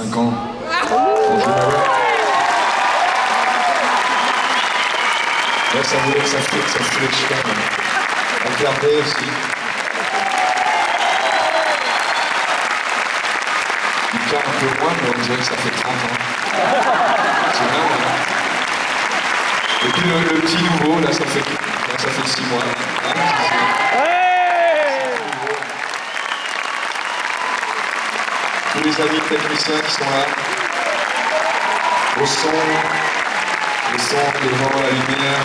5 ans. On joue ouais, ça voulait que ça flèche quand même. Regardez aussi. Il perd un peu moins, mais on dirait que ça fait 30 ans. C'est dingue, hein. Et puis le petit nouveau, là, ça fait 6 mois. Tous les amis techniciens qui sont là, au son, le son, le vent, la lumière,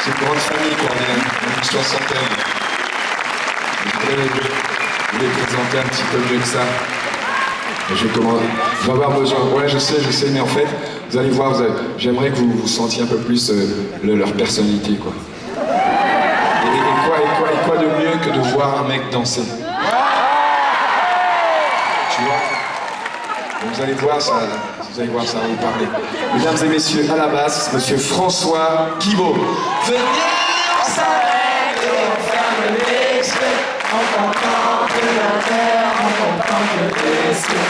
c'est une grande famille quoi, on est une soixantaine. Je vais présenter un petit peu mieux que ça. Je vais avoir besoin, ouais je sais, mais en fait, vous allez voir, j'aimerais que vous sentiez un peu plus leur personnalité quoi. Et quoi de mieux que de voir un mec danser? Tu vois? Vous allez voir ça, ça va vous parler. Mesdames et messieurs, à la basse, monsieur François Guibaud. Venez, on s'arrête et on ferme les yeux. On contemple la mer, on contemple les cieux.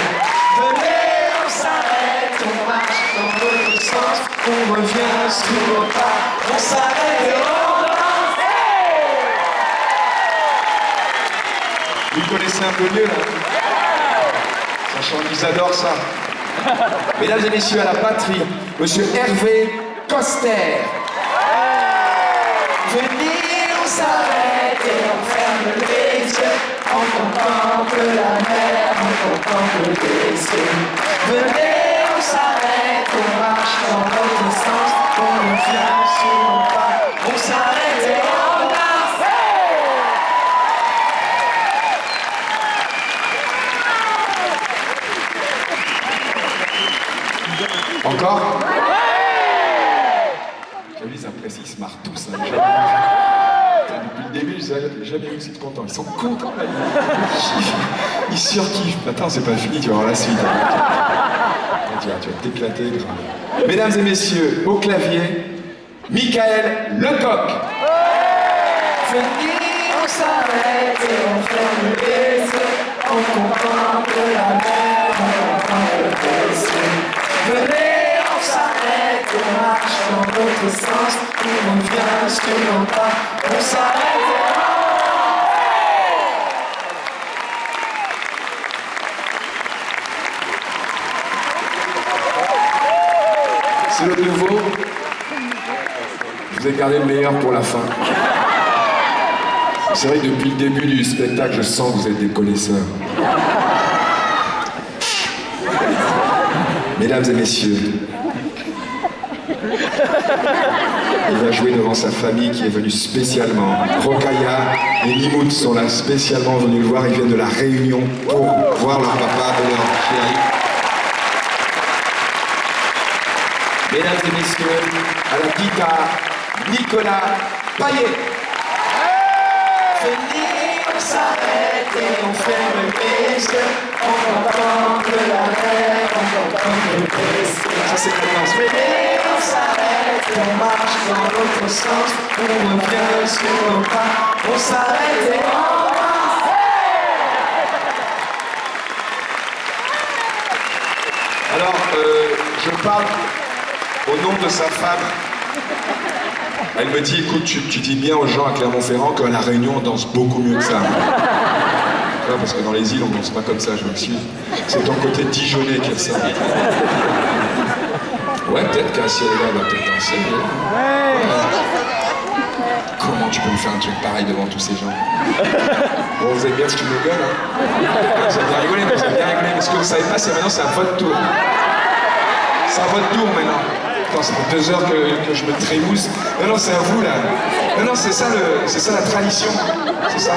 Venez, on s'arrête, on marche dans l'autre sens. On revient sur nos pas, on s'arrête et on danse. Vous connaissez un peu mieux là? Ils adorent ça. Mesdames et messieurs, à la batterie, monsieur Hervé Coster. Venez, on s'arrête et on ferme les yeux. On contemple la mer, on contemple les cieux. Venez, on s'arrête, on marche dans l'autre sens. On revient sur nos pas, on s'arrête et on danse. Encore? Ils apprécient, ils se marrent tous. Hein. Depuis le début, j'ai jamais vu aussi contents. Ils sont contents là. Ils surkiffent. Attends, c'est pas fini, tu vas voir la suite. Tu vas t'éclater. Mesdames et messieurs, au clavier, Michael Lecoq. Venez, on s'arrête et on ferme les yeux. On contemple la mer, on contemple les cieux. Venez, on s'arrête, on marche dans l'autre sens. On revient sur nos pas, on s'arrête et on danse. C'est le nouveau. Je vous ai gardé le meilleur pour la fin. C'est vrai que depuis le début du spectacle, je sens que vous êtes des connaisseurs. Mesdames et messieurs, il va jouer devant sa famille qui est venue spécialement. Rokhaya et Mimout sont là spécialement venus le voir. Ils viennent de la Réunion pour voir leur papa et leur chérie. Mesdames et messieurs, à la guitare, Nicolas Payet. Venez, on s'arrête et on ferme les yeux. On contemple la mer, on contemple les cieux. Ça c'est commence. Venez, on s'arrête et on marche dans l'autre sens. On revient sur nos pas, on s'arrête et on danse. Alors, je parle au nom de sa femme. Elle me dit, écoute, tu dis bien aux gens à Clermont-Ferrand qu'à La Réunion, on danse beaucoup mieux que ça. Tu vois, parce que dans les îles, on danse pas comme ça, je m'excuse. C'est ton côté Dijonais qui a ça. Ouais, peut-être qu'Assia est là, elle va peut-être danser. Comment tu peux me faire un truc pareil devant tous ces gens? Bon, vous avez bien ce que tu me gueules, hein? Vous avez bien rigolé, mais ce que vous savez pas, c'est maintenant, c'est à votre tour. C'est à votre tour maintenant. Attends, ça fait 2 heures que je me trémousse. Non, c'est à vous là. Non, c'est ça la tradition. C'est ça.